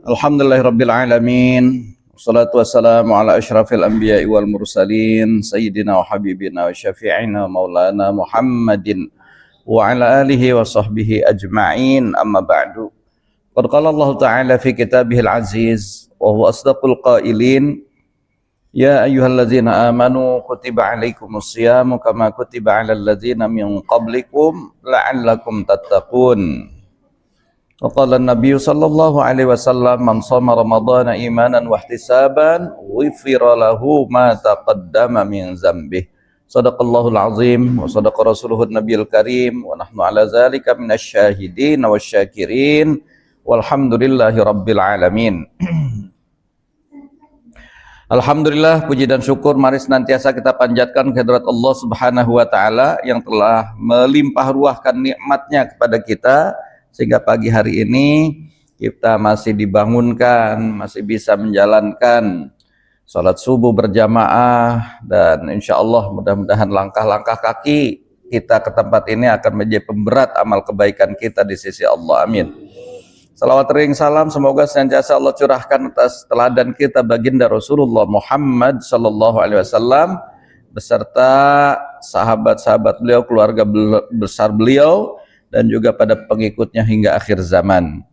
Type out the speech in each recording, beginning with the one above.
Alhamdulillahirabbil alamin. Wassalatu wassalamu ala asyrafil anbiya'i wal mursalin sayyidina wa habibina wa syafi'ina maulana Muhammadin wa ala alihi wa sahbihi ajma'in, amma ba'du. Qad qala Allah ta'ala fi kitabihil aziz wa huwa asdaqul qailin, ya ayyuhalladzina amanu kutiba alaikumus siyamu kama kutiba alal ladzina min qablikum la'allakum tattaqun. Wa qala an-nabiy sallallahu alaihi wasallam, man shoma ramadhana imanan wa ihtisaban ghufira lahu ma taqaddama min dzambih. Shadaqallahul azim wa shadaqa rasuluhun nabiyil karim wa nahnu ala zalika minasy syahidin wasyakirin walhamdulillahi rabbil alamin. Alhamdulillah, puji dan syukur mari senantiasa kita panjatkan kehadirat Allah Subhanahu wa taala yang telah melimpah ruahkan nikmatnya kepada kita sehingga pagi hari ini kita masih dibangunkan, masih bisa menjalankan salat subuh berjamaah, dan insya Allah mudah-mudahan langkah-langkah kaki kita ke tempat ini akan menjadi pemberat amal kebaikan kita di sisi Allah. Amin. Salawat ring salam semoga senantiasa Allah curahkan atas teladan kita baginda Rasulullah Muhammad sallallahu alaihi wasallam beserta sahabat-sahabat beliau, keluarga besar beliau, dan juga pada pengikutnya hingga akhir zaman.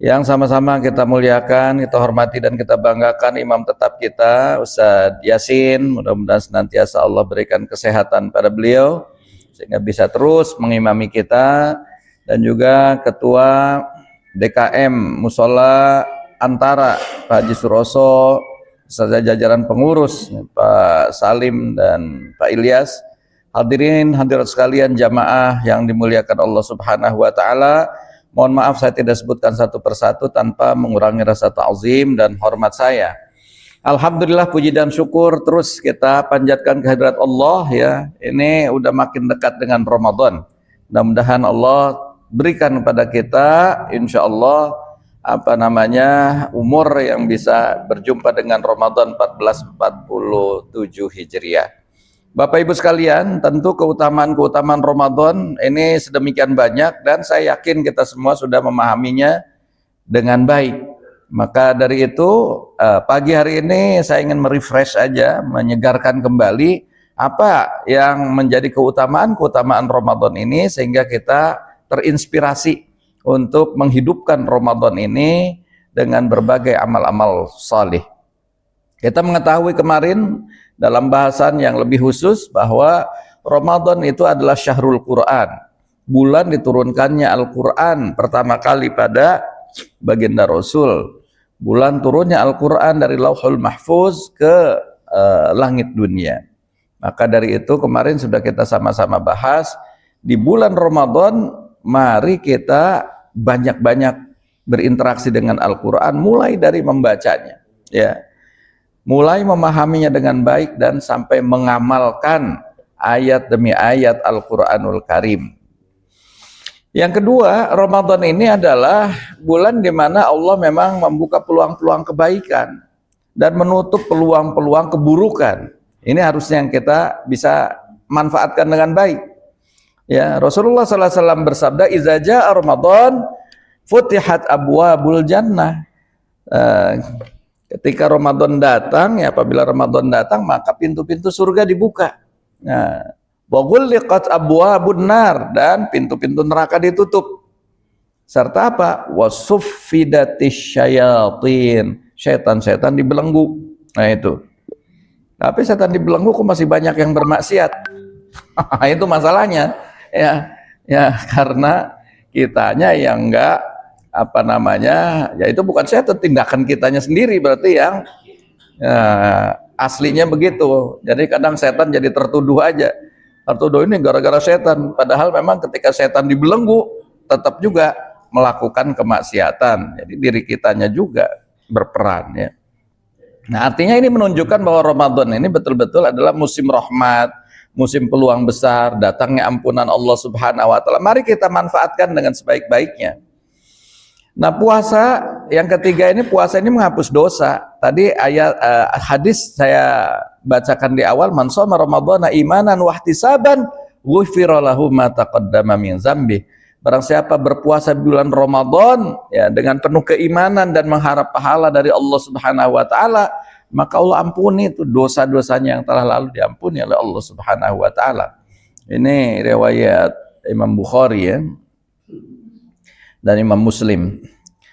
Yang sama-sama kita muliakan, kita hormati dan kita banggakan imam tetap kita Ustadz Yasin. Mudah-mudahan senantiasa Allah berikan kesehatan pada beliau sehingga bisa terus mengimami kita, dan juga ketua DKM Musola Antara Pak Haji Suroso serta jajaran pengurus Pak Salim dan Pak Ilyas. Hadirin hadirat sekalian jamaah yang dimuliakan Allah Subhanahu wa taala, mohon maaf saya tidak sebutkan satu persatu tanpa mengurangi rasa ta'zim dan hormat saya. Alhamdulillah, puji dan syukur terus kita panjatkan kehadirat Allah ya. Ini udah makin dekat dengan Ramadan. Mudah-mudahan Allah berikan kepada kita insyaallah umur yang bisa berjumpa dengan Ramadan 1447 Hijriah. Bapak Ibu sekalian, tentu keutamaan-keutamaan Ramadan ini sedemikian banyak dan saya yakin kita semua sudah memahaminya dengan baik. Maka dari itu pagi hari ini saya ingin merefresh aja, menyegarkan kembali apa yang menjadi keutamaan-keutamaan Ramadan ini sehingga kita terinspirasi untuk menghidupkan Ramadan ini dengan berbagai amal-amal salih. Kita mengetahui kemarin dalam bahasan yang lebih khusus bahwa Ramadan itu adalah syahrul Quran, bulan diturunkannya Al-Quran pertama kali pada baginda Rasul, bulan turunnya Al-Quran dari Lauhul Mahfuz ke langit dunia. Maka dari itu kemarin sudah kita sama-sama bahas, di bulan Ramadan mari kita banyak-banyak berinteraksi dengan Al-Quran, mulai dari membacanya ya, mulai memahaminya dengan baik dan sampai mengamalkan ayat demi ayat Al-Quranul Karim. Yang kedua, Ramadan ini adalah bulan di mana Allah memang membuka peluang-peluang kebaikan dan menutup peluang-peluang keburukan. Ini harusnya yang kita bisa manfaatkan dengan baik. Ya, Rasulullah SAW bersabda, "Idza jaa Ramadan futihat abwabul jannah." Ketika Ramadan datang, ya apabila Ramadan datang maka pintu-pintu surga dibuka. Nah, wa ghulliqat abwabun nar, dan pintu-pintu neraka ditutup. Serta apa? Wa suffidatisy syayatin, setan-setan dibelenggu. Nah itu. Tapi setan dibelenggu kok masih banyak yang bermaksiat. Itu masalahnya. Ya karena kitanya yang enggak ya itu bukan setan, tindakan kitanya sendiri berarti yang aslinya begitu. Jadi kadang setan jadi tertuduh aja, tertuduh ini gara-gara setan, padahal memang ketika setan dibelenggu tetap juga melakukan kemaksiatan. Jadi diri kitanya juga berperan ya. Nah, artinya ini menunjukkan bahwa Ramadan ini betul-betul adalah musim rahmat, musim peluang besar, datangnya ampunan Allah Subhanahu wa taala. Mari kita manfaatkan dengan sebaik-baiknya. Nah, puasa yang ketiga ini, puasa ini menghapus dosa. Tadi ayat hadis saya bacakan di awal, man shoma ramadhana imanan wa ihtisaban ghufira lahu ma taqaddama min dzambih. Barang siapa berpuasa di bulan Ramadan ya dengan penuh keimanan dan mengharap pahala dari Allah Subhanahu wa taala, maka Allah ampuni itu dosa-dosanya yang telah lalu, diampuni oleh Allah Subhanahu wa taala. Ini riwayat Imam Bukhari ya dan Imam Muslim.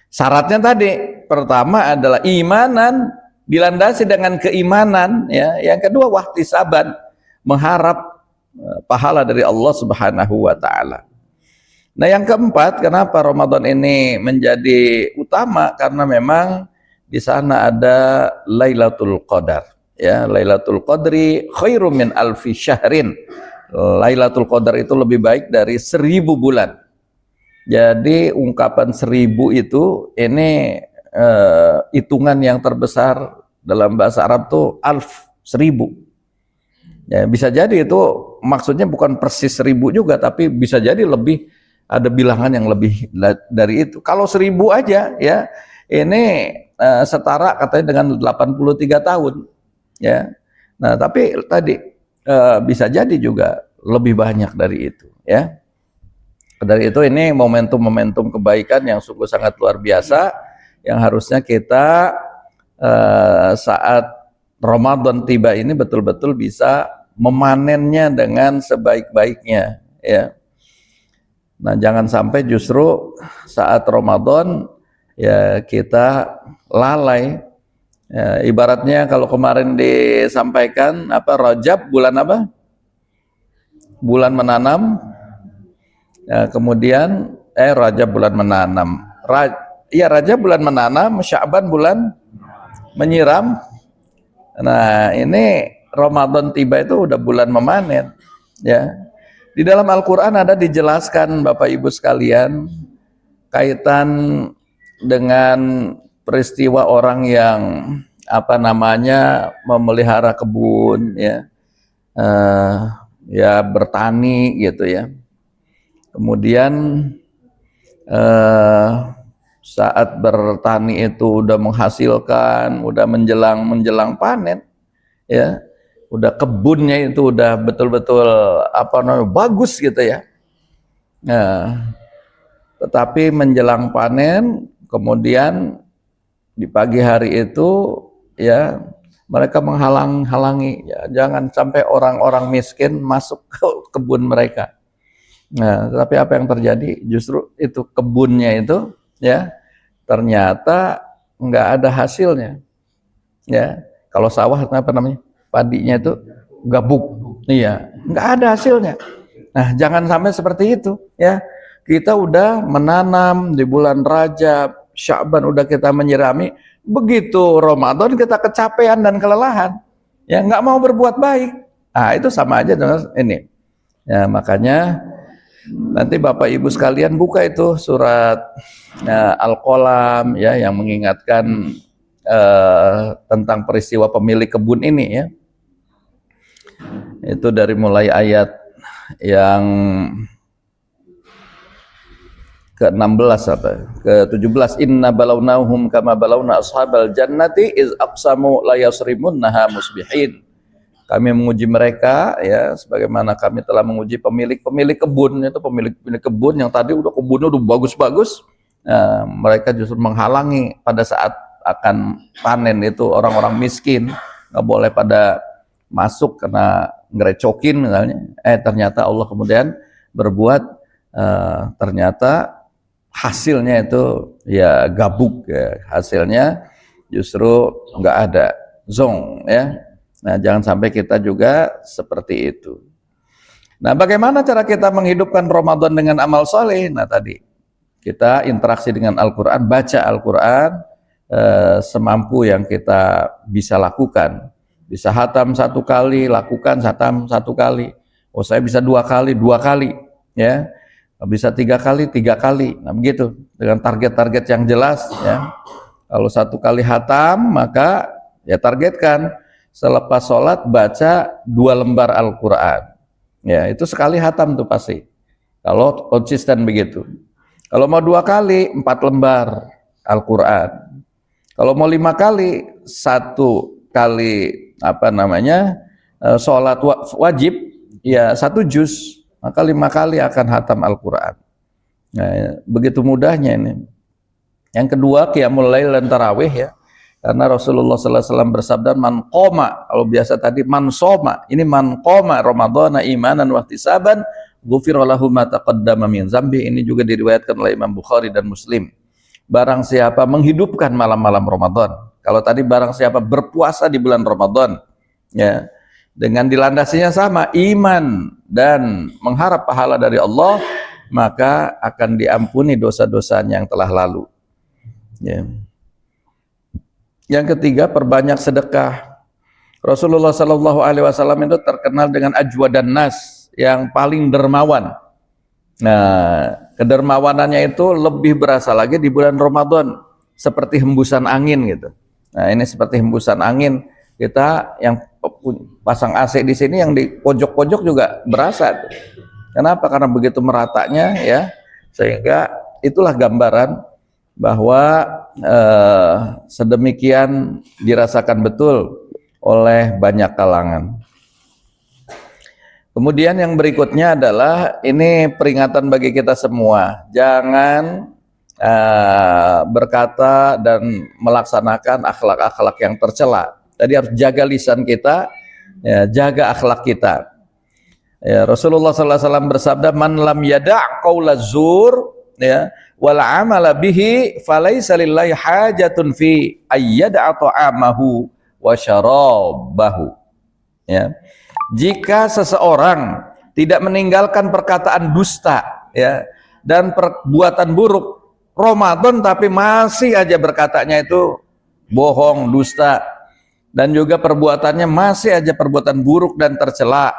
Syaratnya tadi pertama adalah imanan, dilandasi dengan keimanan ya. Yang kedua wahtisaban, mengharap pahala dari Allah Subhanahu wa taala. Nah, yang keempat, kenapa Ramadan ini menjadi utama? Karena memang di sana ada Lailatul Qadar. Ya, Lailatul Qadri khairum min alfi syahrin. Lailatul Qadar itu lebih baik dari 1000 bulan. Jadi ungkapan 1000 itu ini hitungan yang terbesar dalam bahasa Arab tuh alf, 1000. Ya, bisa jadi itu maksudnya bukan persis 1000 juga, tapi bisa jadi lebih, ada bilangan yang lebih dari itu. Kalau 1000 aja ya, ini setara katanya dengan 83 tahun ya. Nah, tapi tadi bisa jadi juga lebih banyak dari itu ya. Dari itu ini momentum-momentum kebaikan yang sungguh sangat luar biasa, yang harusnya kita saat Ramadan tiba ini betul-betul bisa memanennya dengan sebaik-baiknya ya. Nah, jangan sampai justru saat Ramadan ya kita lalai. Ya, ibaratnya kalau kemarin disampaikan apa, Rajab bulan apa? Bulan menanam. Ya, kemudian Rajab bulan menanam. Rajab bulan menanam, Sya'ban bulan menyiram. Nah, ini Ramadan tiba itu udah bulan memanen ya. Di dalam Al-Quran ada dijelaskan Bapak Ibu sekalian kaitan dengan peristiwa orang yang apa namanya memelihara kebun ya, ya bertani gitu ya. Kemudian saat bertani itu udah menghasilkan, udah menjelang panen ya, udah kebunnya itu udah betul-betul apa namanya bagus gitu ya. Nah, tetapi menjelang panen, kemudian di pagi hari itu ya mereka menghalang-halangi ya, jangan sampai orang-orang miskin masuk ke kebun mereka. Nah, tapi apa yang terjadi? Justru itu kebunnya itu ya ternyata nggak ada hasilnya. Ya, kalau sawah apa namanya? Padinya itu gabuk, iya, nggak ada hasilnya. Nah, jangan sampai seperti itu ya. Kita udah menanam di bulan Rajab, Sya'ban udah kita menyirami, begitu Ramadan kita kecapean dan kelelahan, ya nggak mau berbuat baik. Nah, itu sama aja dengan ini. Ya, makanya nanti Bapak Ibu sekalian buka itu surat Al-Qalam ya, yang mengingatkan tentang peristiwa pemilik kebun ini ya. Itu dari mulai ayat yang ke-16 apa? Ke-17, inna balawnahum kama balawna ashabal jannati iz aqsamu la yasrimunnaha musbihin. Kami menguji mereka ya sebagaimana kami telah menguji pemilik kebun, itu pemilik kebun yang tadi udah kebunnya udah bagus-bagus. Mereka justru menghalangi pada saat akan panen itu orang-orang miskin, nggak boleh pada masuk karena ngerecokin misalnya. Ternyata Allah kemudian berbuat ternyata hasilnya itu ya gabuk ya, hasilnya justru nggak ada, zong ya. Nah, jangan sampai kita juga seperti itu. Nah, bagaimana cara kita menghidupkan Ramadan dengan amal soleh? Nah, tadi kita interaksi dengan Al-Quran, baca Al-Quran semampu yang kita bisa lakukan. Bisa hatam 1 kali, lakukan hatam 1 kali. Oh, saya bisa 2 kali, 2 kali ya. Bisa 3 kali, 3 kali. Nah, begitu dengan target-target yang jelas ya. Kalau 1 kali hatam, maka ya targetkan selepas sholat baca 2 lembar Al-Quran. Ya, itu sekali hatam tuh pasti. Kalau konsisten begitu. Kalau mau 2 kali, 4 lembar Al-Quran. Kalau mau 5 kali, 1 kali apa namanya sholat wajib, ya 1 juz, maka 5 kali akan hatam Al-Quran. Nah, begitu mudahnya ini. Yang kedua, qiyamul lail dan tarawih ya. Karena Rasulullah sallallahu alaihi wasallam bersabda, man qoma, kalau biasa tadi man soma, ini man qoma ramadhana imanan wa ihtisaban ghufira lahu ma taqaddama min dzambi. Ini juga diriwayatkan oleh Imam Bukhari dan Muslim. Barang siapa menghidupkan malam-malam Ramadan. Kalau tadi barang siapa berpuasa di bulan Ramadan ya, dengan dilandasinya sama iman dan mengharap pahala dari Allah, maka akan diampuni dosa-dosanya yang telah lalu. Ya. Yang ketiga, perbanyak sedekah. Rasulullah Shallallahu Alaihi Wasallam itu terkenal dengan ajwadan nas, yang paling dermawan. Nah, kedermawanannya itu lebih berasa lagi di bulan Ramadan, seperti hembusan angin gitu. Nah, ini seperti hembusan angin. Kita yang pasang AC di sini, yang di pojok-pojok juga berasa. Kenapa? Karena begitu meratanya ya, sehingga itulah gambaran bahwa sedemikian dirasakan betul oleh banyak kalangan. Kemudian yang berikutnya adalah ini peringatan bagi kita semua, jangan berkata dan melaksanakan akhlak-akhlak yang tercela. Jadi harus jaga lisan kita, ya, jaga akhlak kita. Ya, Rasulullah SAW bersabda, man lam yada' qaula zur, ya, wal amala bihi falaisa lillahi hajatun fi ayyada'a ta'amahu wa syarabahu. Ya. Jika seseorang tidak meninggalkan perkataan dusta ya dan perbuatan buruk Ramadan, tapi masih aja berkatanya itu bohong, dusta, dan juga perbuatannya masih aja perbuatan buruk dan tercela,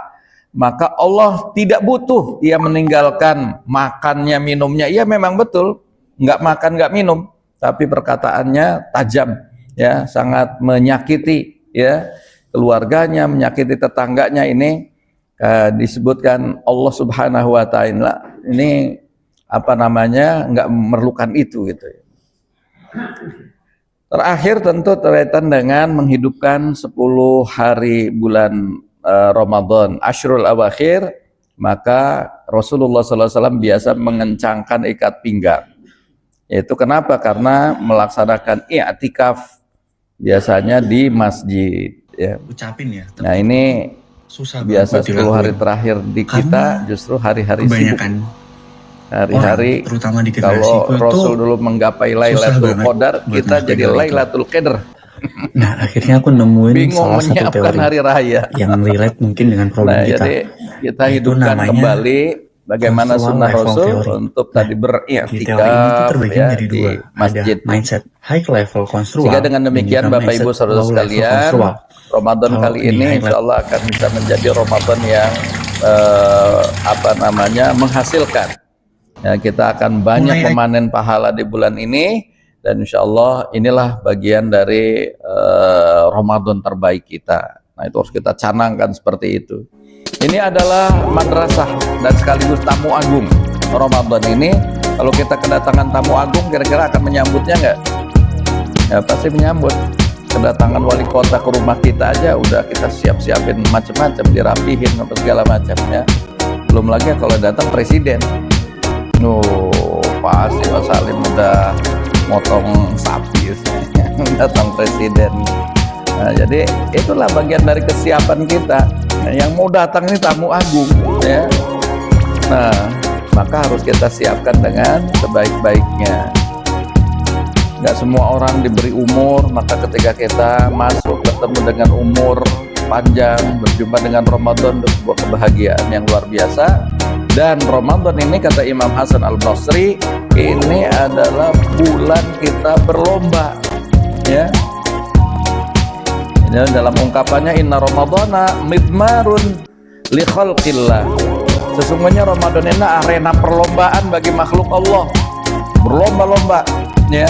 maka Allah tidak butuh ia meninggalkan makannya, minumnya. Iya memang betul, nggak makan, nggak minum, tapi perkataannya tajam, ya, sangat menyakiti, ya, keluarganya, menyakiti tetangganya. Ini disebutkan Allah Subhanahu Wa Taala ini apa namanya, nggak memerlukan itu gitu. Terakhir tentu terkaitan dengan menghidupkan 10 hari bulan Ramadan, Ashrul Awakhir, maka Rasulullah SAW biasa mengencangkan ikat pinggang. Itu kenapa? Karena melaksanakan i'tikaf biasanya di masjid. Ya. Ucapin ya. Nah ini susah biasa 10 hari terakhir di kita justru hari-hari sibuk. Hari-hari terutama di kalau Rasul dulu menggapai Lailatul Qadar, kita jadi Lailatul Qadar. Nah akhirnya aku nemuin bingung salah satu teori hari raya yang relate mungkin dengan problem kita. Jadi kita hidupkan kembali bagaimana sunnah Rasul untuk tadi beriktikaf ya, di masjid. Ada mindset high level konstrual. Sehingga dengan demikian Bapak Ibu saudara sekalian, Ramadan kali ini insya Allah akan bisa menjadi Ramadan yang apa namanya, menghasilkan. Ya, kita akan banyak memanen pahala di bulan ini, dan insya Allah inilah bagian dari Ramadan terbaik kita. Nah itu harus kita canangkan seperti itu. Ini adalah madrasah dan sekaligus tamu agung Ramadan ini. Kalau kita kedatangan tamu agung, kira-kira akan menyambutnya nggak? Ya pasti menyambut. Kedatangan wali kota ke rumah kita aja udah kita siap-siapin macam-macam, dirapihin atau segala macam ya. Belum lagi kalau datang presiden. Pasti Pak Salim udah motong sapi datang presiden. Nah, jadi itulah bagian dari kesiapan kita. Nah, yang mau datang ini tamu agung ya. Nah, maka harus kita siapkan dengan sebaik-baiknya. Nggak semua orang diberi umur, maka ketika kita masuk ketemu dengan umur panjang, berjumpa dengan Ramadan, itu sebuah kebahagiaan yang luar biasa. Dan Ramadan ini kata Imam Hasan Al-Basri, ini adalah bulan kita berlomba ya. Ini dalam ungkapannya, inna ramadhana midmarun li khalqillah. Sesungguhnya Ramadan ini arena perlombaan bagi makhluk Allah. Berlomba-lomba ya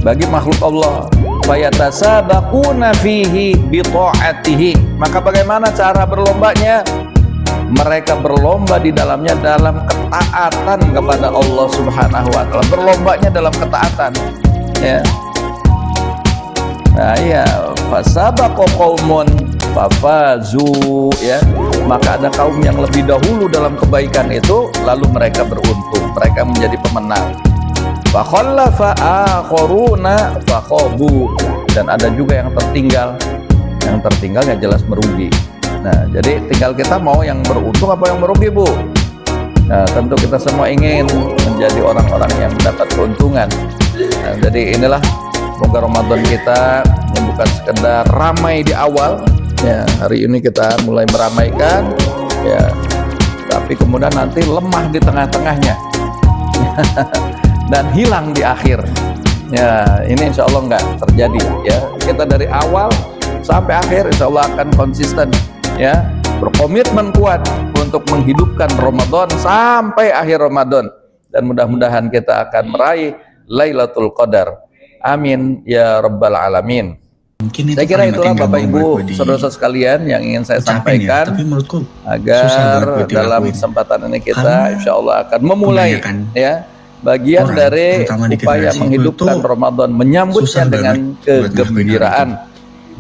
bagi makhluk Allah. Fayatasabaquna fihi bi ta'atihi. Maka bagaimana cara berlombanya? Mereka berlomba di dalamnya dalam ketaatan kepada Allah Subhanahu wa Ta'ala. Berlombanya dalam ketaatan ya. Nah ya, fasabaqa qaumun fafazu, ya, maka ada kaum yang lebih dahulu dalam kebaikan itu, lalu mereka beruntung, mereka menjadi pemenang. Fa khallafa akharuna fakhabu, dan ada juga yang tertinggal. Yang tertinggal ya jelas merugi. Nah, jadi tinggal kita mau yang beruntung apa yang merugi, Bu. Nah, tentu kita semua ingin menjadi orang-orang yang mendapat keuntungan. Nah, jadi inilah semoga Ramadan kita yang bukan sekedar ramai di awal, ya, hari ini kita mulai meramaikan, ya, tapi kemudian nanti lemah di tengah-tengahnya dan hilang di akhir. Ya, ini insya Allah nggak terjadi. Ya, kita dari awal sampai akhir insya Allah akan konsisten, ya, berkomitmen kuat untuk menghidupkan Ramadan sampai akhir Ramadan, dan mudah-mudahan kita akan meraih Lailatul Qadar. Amin ya rabbal alamin. Mungkin Saya kira kalimat itulah yang Bapak gampang Ibu, buat gue saudara sekalian yang ingin saya diucapin ya, sampaikan, tapi menurutku susah agar banget buat dalam dilakuin. kesempatan ini kita Karena insya Allah akan memulai, kebanyakan ya, bagian orang, dari terutama di upaya generasi menghidupkan itu, Ramadan, menyambutnya susah dengan banget buat ngelakuin hal kegembiraan. itu.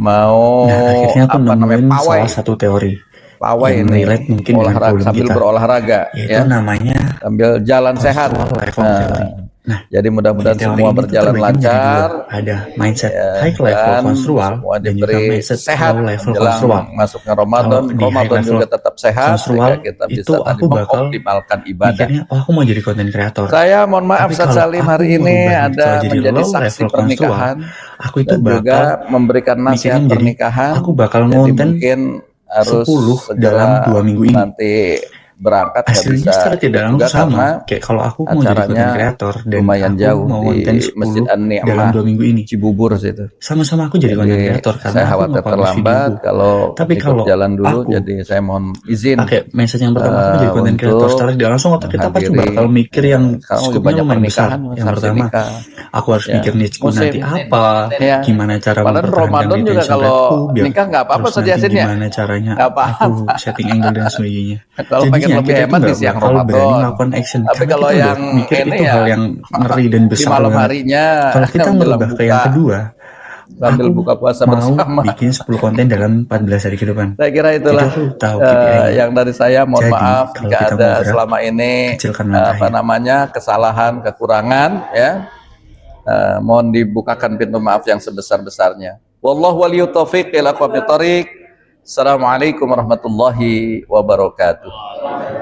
Mau Nah, akhirnya aku apa namanya, nemuin pawai salah satu teori pawai yang ini, relate mungkin dengan olahraga problem sambil kita, berolahraga, yaitu ya, namanya sambil jalan sehat. Construal Level Nah, Theory. Nah, jadi di mudah-mudahan teori semua ini tuh berjalan terbagi menjadi dua. lancar, Ada mindset ya, high level dan construal semua dan juga diberi mindset sehat low level menjelang construal. masuknya Kalau Ramadan. di high Ramadan level juga tetap sehat construal sehingga kita itu bisa tadi aku bakal mengoptimalkan ibadah. mikirnya, oh aku mau jadi konten kreator. Saya mohon maaf, Tapi Ustaz kalau Salim aku hari ini merubah itu ada jadi menjadi low saksi level construal, pernikahan aku itu dan juga bakal memberikan mikirnya nasihat menjadi pernikahan. aku bakal Jadi ngonten mungkin harus 10 dalam segera 2 minggu ini. nanti berangkat, nggak Hasilnya bisa secara tidak ikut langsung juga sama. karena Kayak kalau aku mau jadi acaranya konten kreator dan lumayan aku jauh mau di konten Masjid 10 dalam An-Ni'mah 2 minggu ini. Cibubur situ. Sama-sama aku jadi konten Jadi kreator karena saya aku khawatir nge-publish terlambat videoku. kalau Tapi ikut kalau jalan dulu, aku jadi saya mohon izin pakai message yang pertama, aku jadi konten kreator, untuk secara tidak langsung otak kita pasti menghadiri. bakal mikir yang Sekarang lebih skupnya banyak lumayan besar. pernikahan, Yang saksi pertama, nikah, aku harus ya, mikir niche-ku musim, nanti apa, ya. gimana cara Padahal mempertahankan Ramadan juga retention kalau rate-ku, biar nikah nggak apa-apa terus nanti suggestion-nya, gimana caranya nggak aku apa-apa. setting angle dan sebagainya. Kalau pengen Jadinya lebih kita itu hemat di nggak siang bakal berani Ramadan. melakukan action Tapi karena kalau kita udah yang mikir ini itu ya hal yang ngeri dan di besar malam banget. harinya Kalau kita menjelang merubah ke yang buka kedua, sambil aku buka puasa mau bersama. bikin 10 konten dalam 14 hari ke depan. Saya kira Jadi itulah aku tahu KPI-nya. yang dari saya. Mohon Jadi maaf kalau jika kita ada mau gerak, selama ini kecilkan apa langkahnya. namanya kesalahan, kekurangan, ya. Mohon dibukakan pintu maaf yang sebesar-besarnya. Wallahu waliyut taufiq ila aqwamit thoriq. Assalamualaikum warahmatullahi wabarakatuh.